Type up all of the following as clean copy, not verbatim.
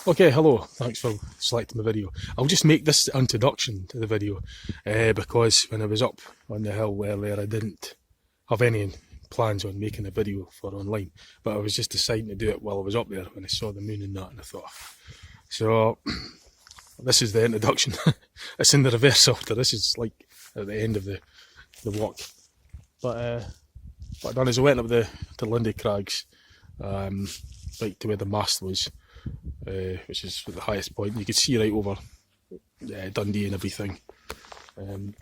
Okay, hello, thanks for selecting the video. I'll just make this introduction to the video because when I was up on the hill earlier I didn't have any plans on making a video for online, but I was just deciding to do it while I was up there when I saw the moon and that, and I thought, so this is the introduction. It's in the reverse order. This is like at the end of the walk. But what I done is I went up to Lundie Craggs, right to where the mast was, which is the highest point. You could see right over Dundee and everything. When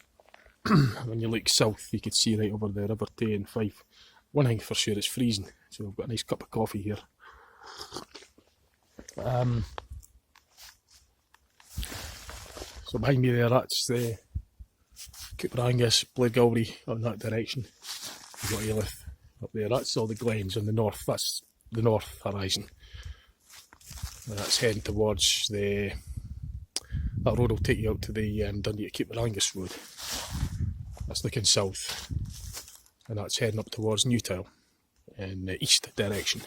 you look south, you could see right over the River Tay and Fife. One thing for sure, it's freezing, so I've got a nice cup of coffee here. So behind me there, that's the Cooper Blairgowrie on that direction. You've got Ailith up there. That's all the glens on the north. That's the north horizon. And that's heading towards that road will take you out to the Dundee to Cooper road. That's looking south, and that's heading up towards Newtown in the east direction.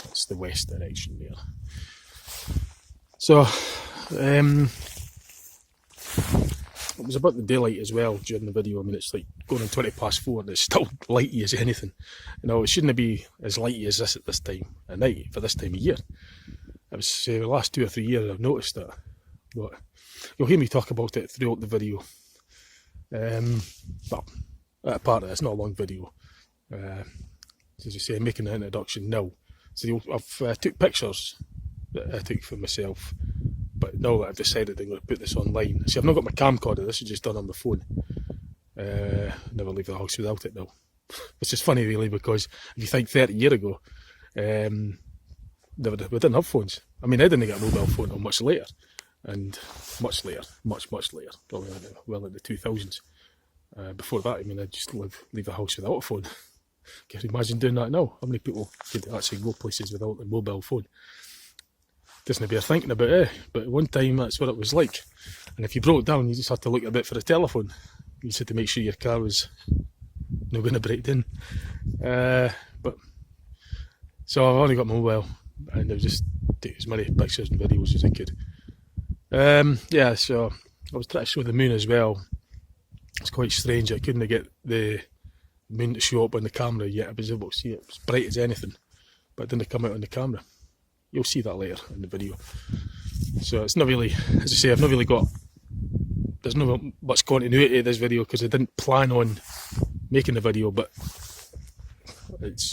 That's the west direction there. So it was about the daylight as well during the video. I mean, it's like going on 4:20 and it's still lighty as anything. You know, it shouldn't be as lighty as this at this time of night for this time of year. It was the last 2 or 3 years I've noticed that, but you'll hear me talk about it throughout the video. Well, that part of it's not a long video. As I say, I'm making an introduction now. So I've took pictures that I took for myself, but now that I've decided I'm going to put this online. See, I've not got my camcorder, this is just done on my phone. Never leave the house without it now. Which is funny really, because if you think 30 years ago, we didn't have phones. I mean, I didn't get a mobile phone until much later. And much later, much later, probably well in the 2000s. Before that, I mean, I'd just leave the house without a phone. Can you imagine doing that now? How many people could actually go places without a mobile phone? Doesn't bear thinking about it, but at one time that's what it was like. And if you broke down, you just had to look a bit for a telephone. You just had to make sure your car was not going to break down. But so I've already got my mobile, and I've just take as many pictures and videos as I could. Yeah, so I was trying to show the moon as well. It's quite strange. I couldn't get the moon to show up on the camera yet. I was able to see it. It was bright as anything, but it didn't come out on the camera. You'll see that later in the video. So it's not really, as I say, I've not really got, there's not much continuity to this video because I didn't plan on making the video, but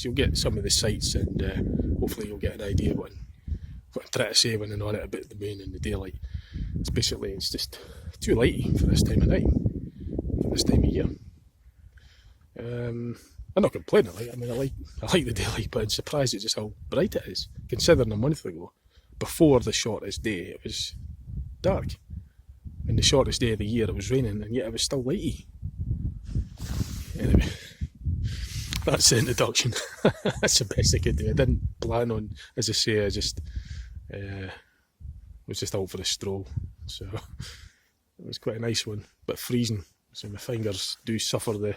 you'll get some of the sights, and hopefully you'll get an idea what I'm trying to say when I'm on it about the moon and the daylight. It's just too lighty for this time of night, for this time of year. I'm not complaining. I mean, I like the daylight, but I'm surprised at just how bright it is. Considering a month ago, before the shortest day, it was dark, and the shortest day of the year it was raining, and yet it was still lighty. Anyway, that's the introduction. That's the best I could do. I didn't plan on, as I say, I just was just out for a stroll. So it was quite a nice one, but freezing. So my fingers do suffer the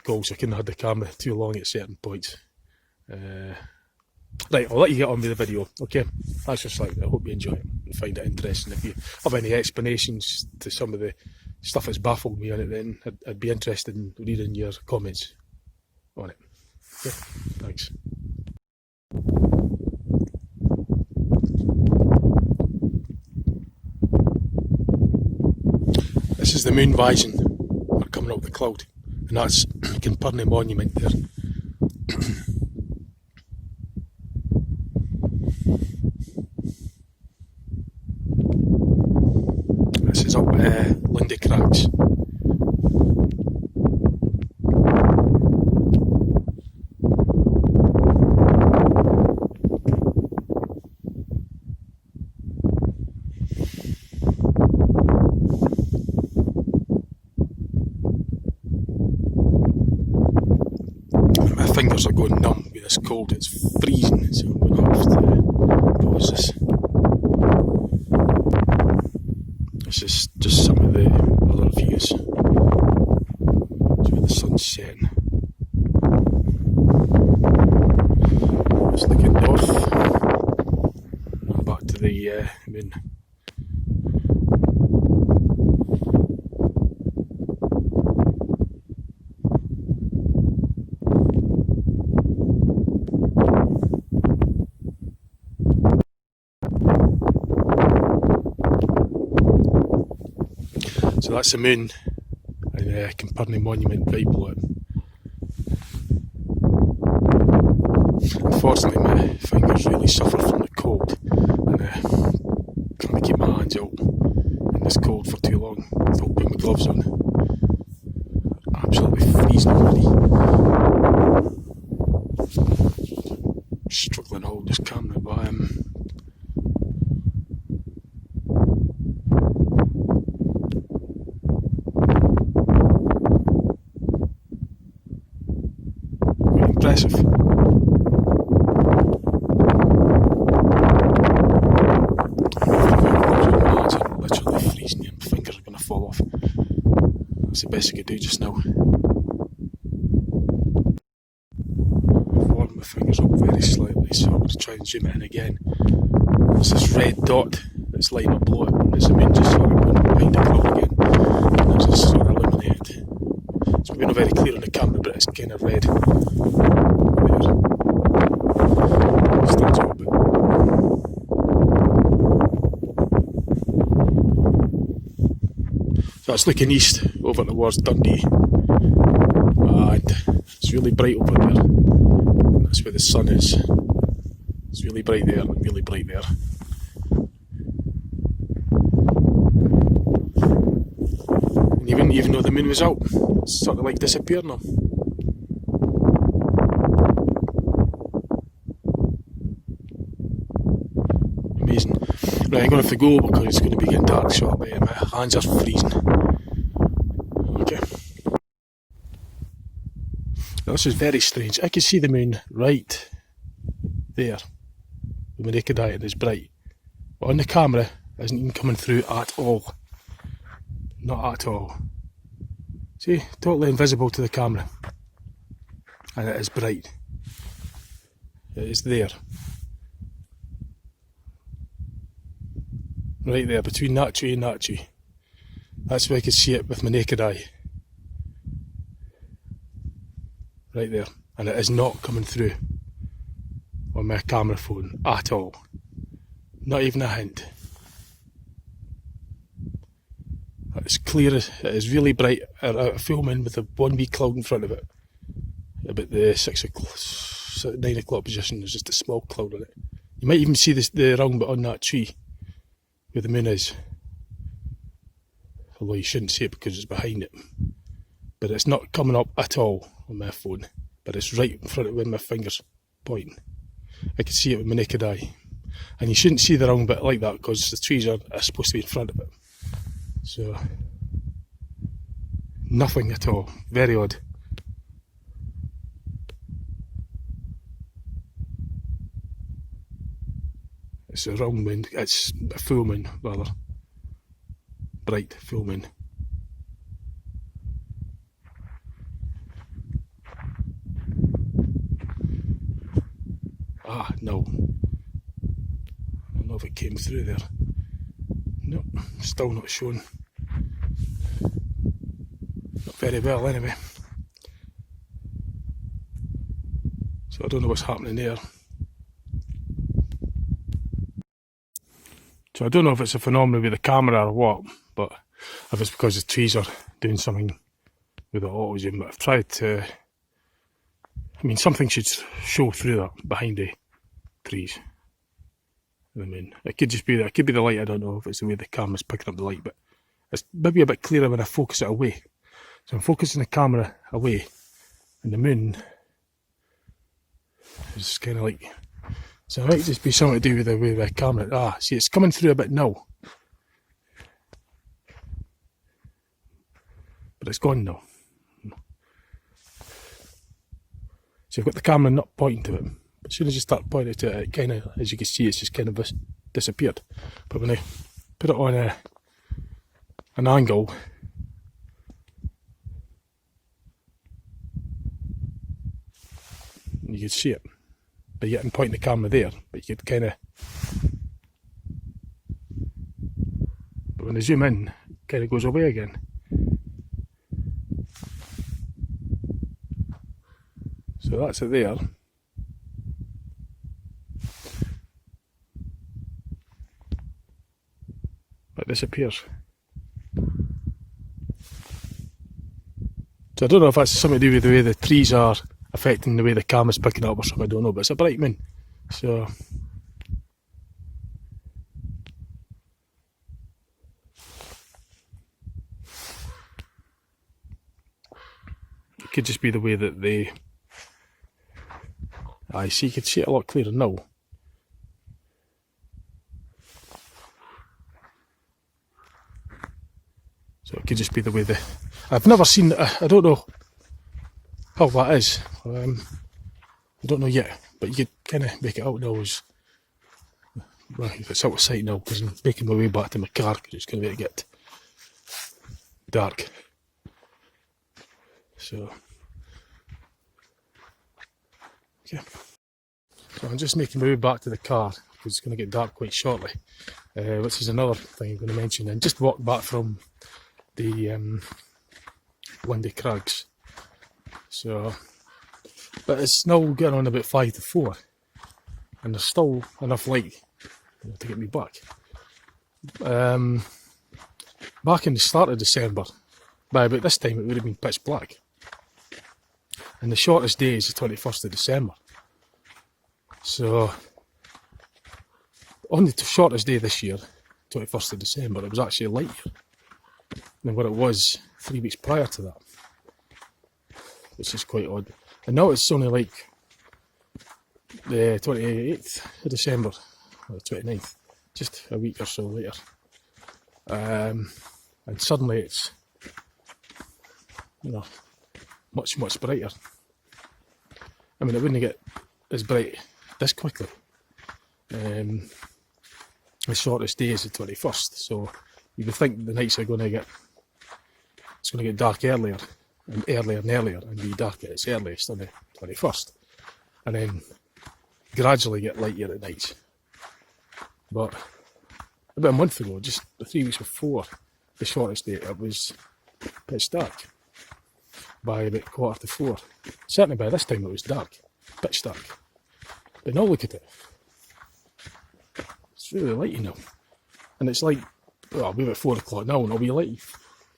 cold, so I couldn't have the camera too long at certain points. Right, I'll let you get on with the video. Okay, thanks for selecting. I hope you enjoy it and find it interesting. If you have any explanations to some of the stuff that's baffled me on it, then I'd be interested in reading your comments on it. Okay, thanks. This is the moon rising, or coming out of the cloud, and that's Kinpurny Monument there. This is up Lundie Craggs. My fingers are going numb with this cold, it's freezing, so I'm going to have to pause this. This is just some of the other views. It's where the sun's setting. Just looking north. the moon. So that's the moon and Capernaum Monument right below it. Unfortunately my fingers really suffer from the cold, and trying to keep my hands out in this cold for too long without putting my gloves on. Absolutely freezing already. Struggling to hold this camera, but impressive. My hands are literally freezing and my fingers are going to fall off. That's the best I could do just now. I've warmed my fingers up very slightly, so I'm going to try and zoom it in again. There's this red dot that's lighting up below it, and there's the moon just sort of going behind the cloud again. And there's this sort of illuminated. It's maybe not very clear on the camera, but it's kind of red. Stands out a bit. So that's looking east over towards Dundee, and it's really bright over there. And that's where the sun is. It's really bright there and really bright there. And even though the moon was out, it's sort of like disappeared now. Amazing. Right, I'm going to have to go because it's going to be getting dark shortly and my hands are freezing. Okay. Now this is very strange. I can see the moon right there with my naked eye and it's bright. But on the camera, it isn't even coming through at all. Not at all. See, totally invisible to the camera. And it is bright. It is there. Right there, between that tree and that tree. That's where I can see it with my naked eye. Right there. And it is not coming through on my camera phone at all. Not even a hint. It's clear, it is really bright. A full moon with a one wee cloud in front of it. About the 9 o'clock position, there's just a small cloud on it. You might even see the round bit on that tree where the moon is. Although you shouldn't see it because it's behind it. But it's not coming up at all on my phone. But it's right in front of where my finger's pointing. I can see it with my naked eye. And you shouldn't see the round bit like that because the trees are supposed to be in front of it. So, nothing at all. Very odd. It's a round moon. It's a full moon, rather. Bright full moon. Ah, no. I don't know if it came through there. No, still not shown. Not very well anyway. So I don't know what's happening there. So I don't know if it's a phenomenon with the camera or what, but if it's because the trees are doing something with the auto zoom, but I've tried to, I mean something should show through that behind the trees. I mean, it could just be that, it could be the light, I don't know if it's the way the camera's picking up the light, but it's maybe a bit clearer when I focus it away. So I'm focusing the camera away, and the moon is kind of like, so it might just be something to do with the way the camera, see it's coming through a bit now. But it's gone now. So you've got the camera not pointing to it. As soon as you start pointing to it, it kind of, as you can see, it's just kind of disappeared. But when I put it on an angle, you can see it. But you can point the camera there, but you could kind of but when I zoom in, it kind of goes away again. So that's it there. It disappears. So I don't know if that's something to do with the way the trees are affecting the way the camera's picking it up or something, I don't know, but it's a bright moon. So it could just be the way that they... I see, you can see it a lot clearer now. So it could just be the way the... I've never seen... I don't know how that is. I don't know yet, but you could kind of make it out now as... Well, it's out of sight now because I'm making my way back to my car because it's going to get dark. So... Okay. So I'm just making my way back to the car because it's going to get dark quite shortly. Which is another thing I'm going to mention. And just walked back from the Lundie Craggs. So, but it's now getting on about 5 to 4, and there's still enough light to get me back. Back in the start of December, by about this time it would have been pitch black, and the shortest day is the 21st of December. So, on the shortest day this year, 21st of December, it was actually lighter than what it was 3 weeks prior to that, which is quite odd. And now it's only like the 28th of December, or the 29th, just a week or so later. And suddenly it's, you know, much, much brighter. I mean, it wouldn't get as bright this quickly. The shortest day is the 21st, so you would think the nights are going to get, it's going to get dark earlier and earlier and be dark at its earliest on the 21st, and then gradually get lighter at night. But about a month ago, just 3 weeks before the shortest day, it was pitch dark by about 3:45. Certainly by this time it was dark, pitch dark. But now look at it. It's really lighty now. And it's like, well, we're about 4 o'clock now and it'll be lighty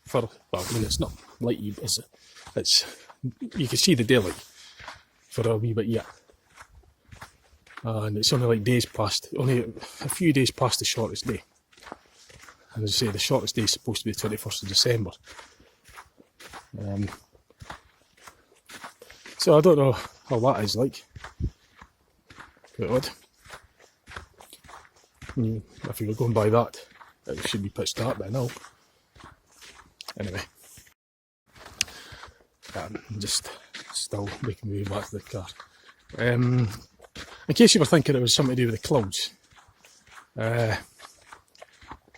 for, well, I mean, it's not lighty, is it? It's, you can see the daylight for a wee bit yet. And it's only like days past, only a few days past the shortest day. And as I say, the shortest day is supposed to be the 21st of December. So I don't know how that is like. Quite odd. If you were going by that, it should be pitch dark by now. Anyway, I'm just still making my way back to the car. In case you were thinking it was something to do with the clouds,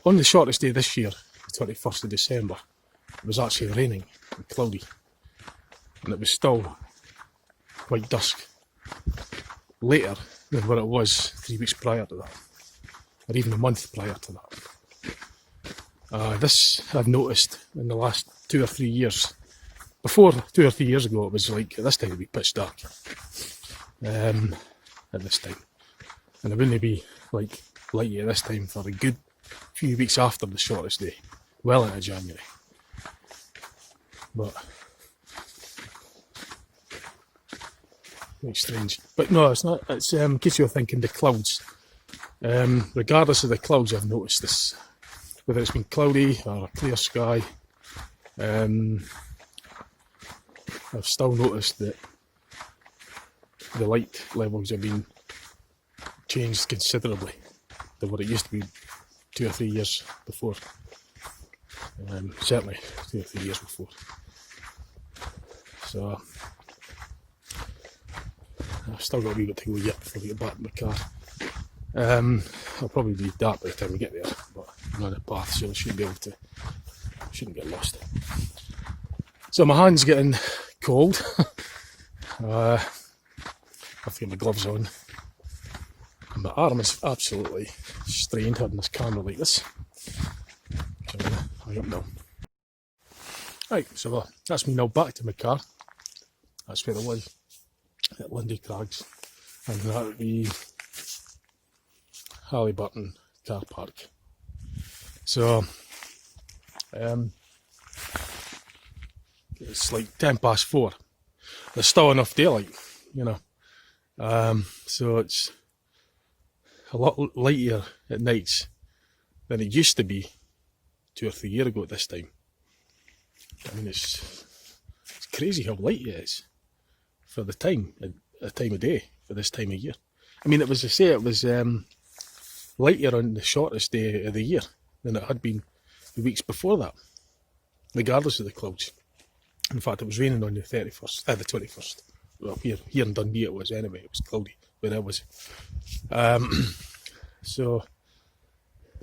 on the shortest day this year, the 21st of December, it was actually raining and cloudy, and it was still quite dusk, later than what it was 3 weeks prior to that, or even a month prior to that. This I've noticed in the last 2 or 3 years. Before 2 or 3 years ago, it was like, at this time it would be pitch dark. At this time. And it wouldn't be like lighty at this time for a good few weeks after the shortest day. Well into January. But very strange. But no, it's not. It's in case you're thinking the clouds. Regardless of the clouds, I've noticed this. Whether it's been cloudy or a clear sky, I've still noticed that the light levels have been changed considerably than what it used to be 2 or 3 years before. Certainly 2 or 3 years before. So I've still got a wee bit to go yet before we get back to my car. It'll probably be dark by the time we get there, but I'm on a path, so I shouldn't get lost. So my hand's getting cold. I have to get my gloves on. And my arm is absolutely strained having this camera like this. coming up now. Right, so that's me now back to my car. That's where I was, at Lundie Craggs. And that would be Halliburton car park. So, it's like 4:10. There's still enough daylight, you know. So it's a lot lighter at nights than it used to be 2 or 3 years ago at this time. I mean, it's crazy how light it is for the time of day, for this time of year. I mean, it was lighter on the shortest day of the year than it had been the weeks before that, regardless of the clouds. In fact, it was raining on the 21st. Well, here in Dundee it was anyway. It was cloudy where I was. So,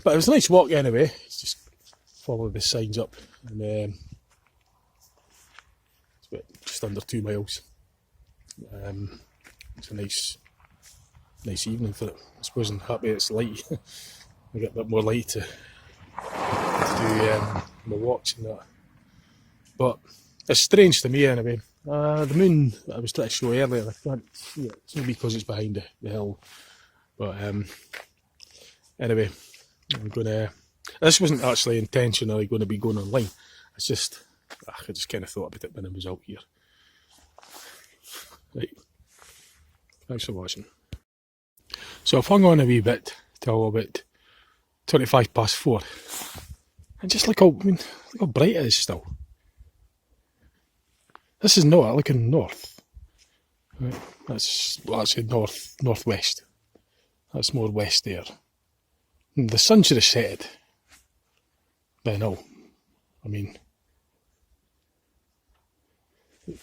but it was a nice walk anyway. It's just follow the signs up, and it's about just under 2 miles. It's a nice evening for it. I suppose I'm happy it's light. I get a bit more light to do my walks and that. But it's strange to me anyway. The moon I was trying to show earlier, I can't see it. It's maybe because it's behind the hill. But anyway, this wasn't actually intentionally going to be going online. It's just, I just kind of thought about it when I was out here. Right, thanks for watching. So I've hung on a wee bit till about 4:25. And just look how bright it is still. This is not looking north. Right. That's actually northwest. That's more west there. And the sun should have set by now. I mean,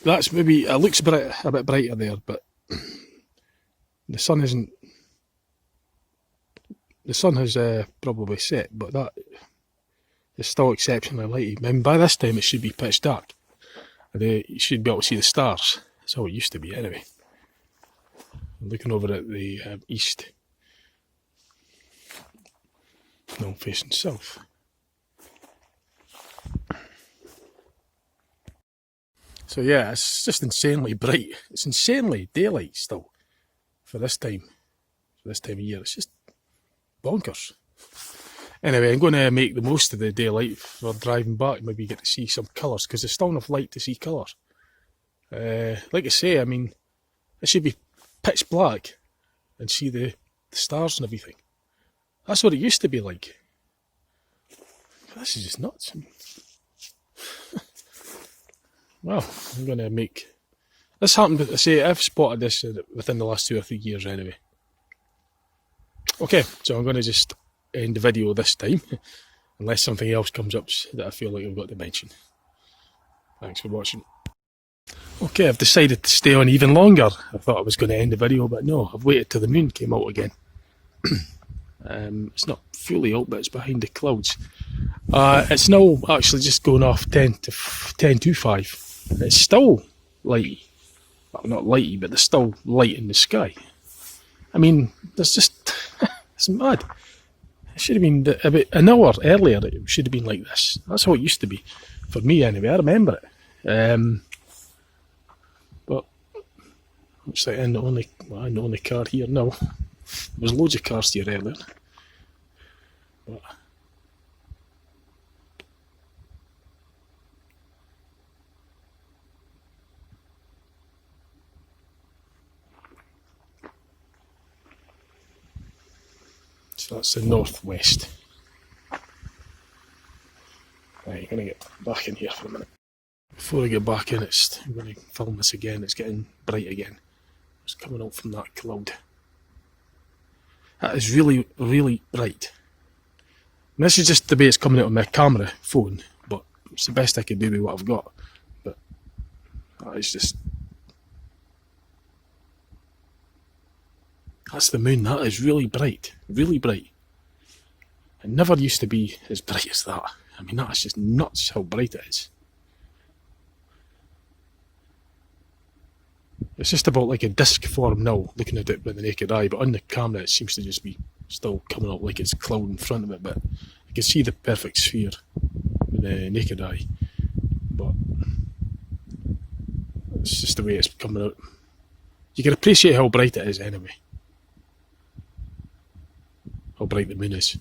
that's maybe, it looks a bit brighter there, but the sun isn't. The sun has probably set, but that is still exceptionally light. I mean, by this time it should be pitch dark. You should be able to see the stars. That's how it used to be anyway. I'm looking over at the east. No, I'm facing south. So yeah, it's just insanely bright. It's insanely daylight still for this time of year. It's just bonkers. Anyway, I'm going to make the most of the daylight for driving back. Maybe get to see some colours, because there's still enough light to see colours. Like I say, I mean, it should be pitch black and see the stars and everything. That's what it used to be like. This is just nuts. Well, I'm going to make... This happened, I say, I've spotted this within the last 2 or 3 years anyway. Okay, so I'm going to just end the video this time, unless something else comes up that I feel like I've got to mention. Thanks for watching. Okay, I've decided to stay on even longer. I thought I was going to end the video, but no, I've waited till the moon came out again. It's not fully out, but it's behind the clouds. It's now actually just going off 10 to 5. It's still lighty. Well, not lighty, but there's still light in the sky. I mean, there's just... it's mad. It should have been about an hour earlier. It should have been like this. That's how it used to be. For me anyway, I remember it. But looks like I'm the only car here now. There was loads of cars here earlier. But so that's the northwest. Right, I'm going to get back in here for a minute. Before I get back in, I'm going to film this again. It's getting bright again. It's coming out from that cloud. That is really, really bright. And this is just the way it's coming out on my camera phone, but it's the best I can do with what I've got. But that is just... That's the moon. That is really bright. Really bright. It never used to be as bright as that. I mean, that's just nuts how bright it is. It's just about like a disc form now, looking at it with the naked eye, but on the camera it seems to just be still coming up like it's cloud in front of it, but you can see the perfect sphere. with the naked eye, but it's just the way it's coming out. You can appreciate how bright it is anyway. How bright the moon is.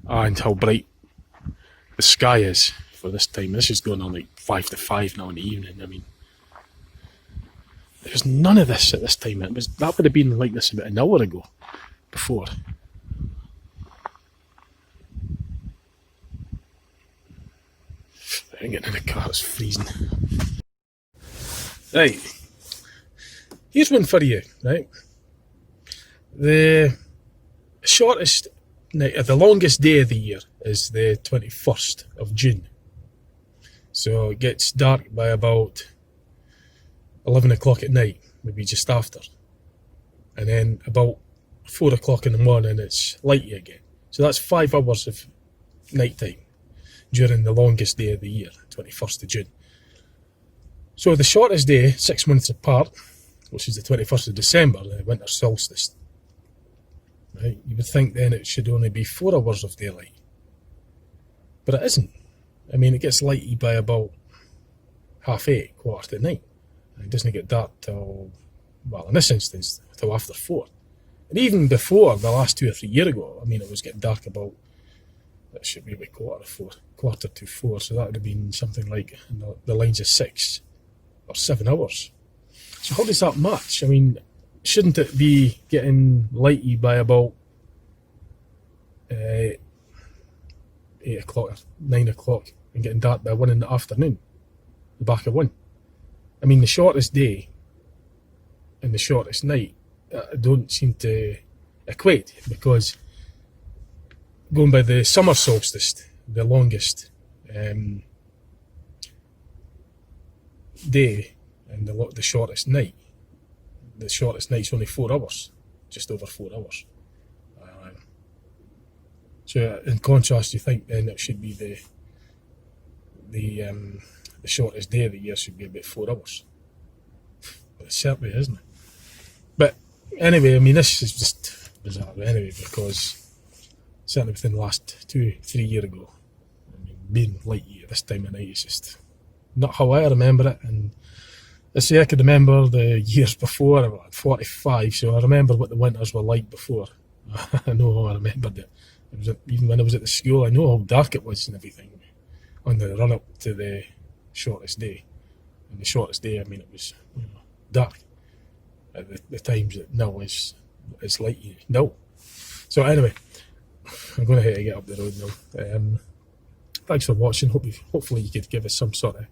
And how bright the sky is for this time. This is going on like 5 to 5 now in the evening. I mean, there's none of this at this time. That would have been like this about an hour ago, before. I'm getting in the car, it's freezing. Right, here's one for you, right? The shortest night, the longest day of the year is the 21st of June. So it gets dark by about 11 o'clock at night, maybe just after. And then about 4 o'clock in the morning it's lighty again. So that's 5 hours of night time during the longest day of the year, 21st of June. So the shortest day, 6 months apart, which is the 21st of December, the winter solstice. Right? You would think then it should only be 4 hours of daylight. But it isn't. I mean, it gets lighty by about 8:30, 9:15. And it doesn't get dark till, well, in this instance, till after 4. And even before, the last 2 or 3 years ago, I mean, it was getting dark about, that should be about quarter to 4, so that would have been something like in the lines of 6 or 7 hours. So how does that match? I mean, shouldn't it be getting lighty by about 8 o'clock or 9 o'clock and getting dark by 1 in the afternoon? The back of 1. I mean, the shortest day and the shortest night don't seem to equate, because going by the summer solstice, the longest day and the shortest night, the shortest night's only 4 hours, just over 4 hours. So in contrast, you think then it should be the shortest day of the year should be about 4 hours. But it certainly isn't. But anyway, I mean, this is just bizarre anyway, because certainly within the last 2-3 years ago, I mean, being lighty at this time of night is just not how I remember it. And I say I could remember the years before. I was 45, so I remember what the winters were like before. I know how I remembered it. Even when I was at the school, I know how dark it was and everything on the run up to the shortest day. And the shortest day, I mean, it was dark at the times that now it's lighty now. So anyway, I'm going to have to get up the road now. Thanks for watching. Hopefully you could give us some sort of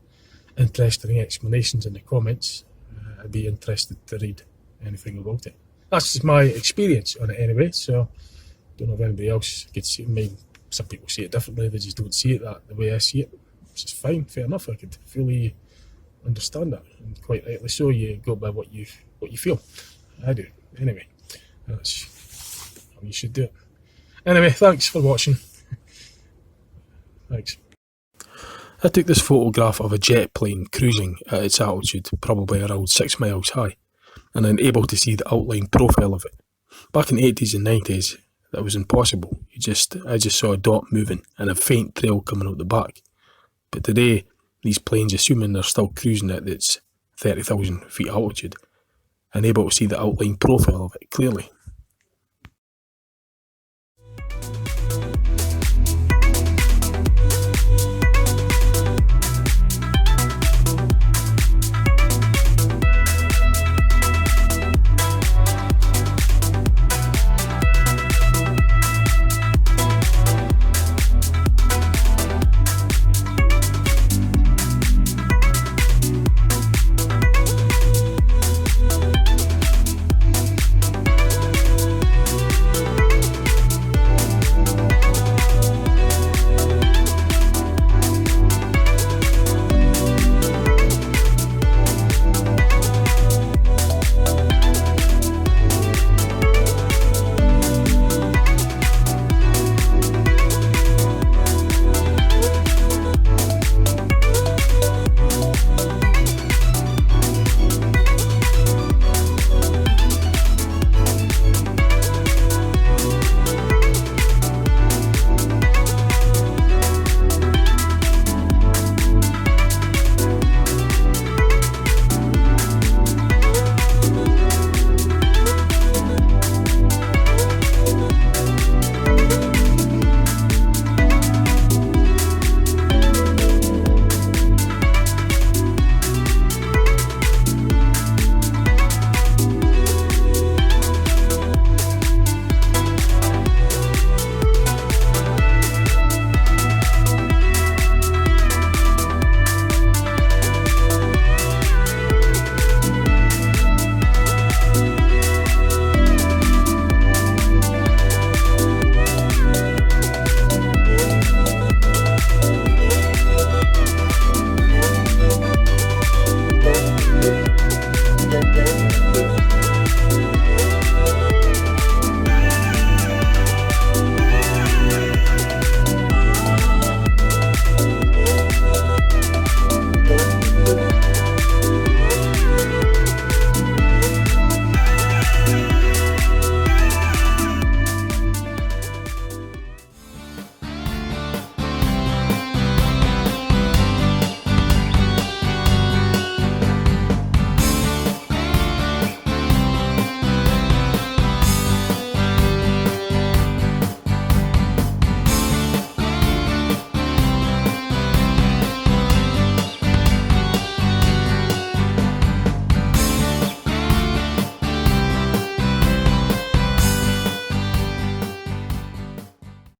interesting explanations in the comments. I'd be interested to read anything about it. That's just my experience on it anyway, so don't know if anybody else could see it. Maybe some people see it differently, they just don't see it the way I see it, which is fine, fair enough. I could fully understand that, and quite rightly so. You go by what you feel. I do. Anyway, that's how you should do it. Anyway, thanks for watching. Thanks. I took this photograph of a jet plane cruising at its altitude, probably around 6 miles high, and I'm able to see the outline profile of it. Back in the 80s and 90s, that was impossible. I just saw a dot moving and a faint trail coming out the back. But today, these planes, assuming they're still cruising at its 30,000 feet altitude, I'm able to see the outline profile of it clearly.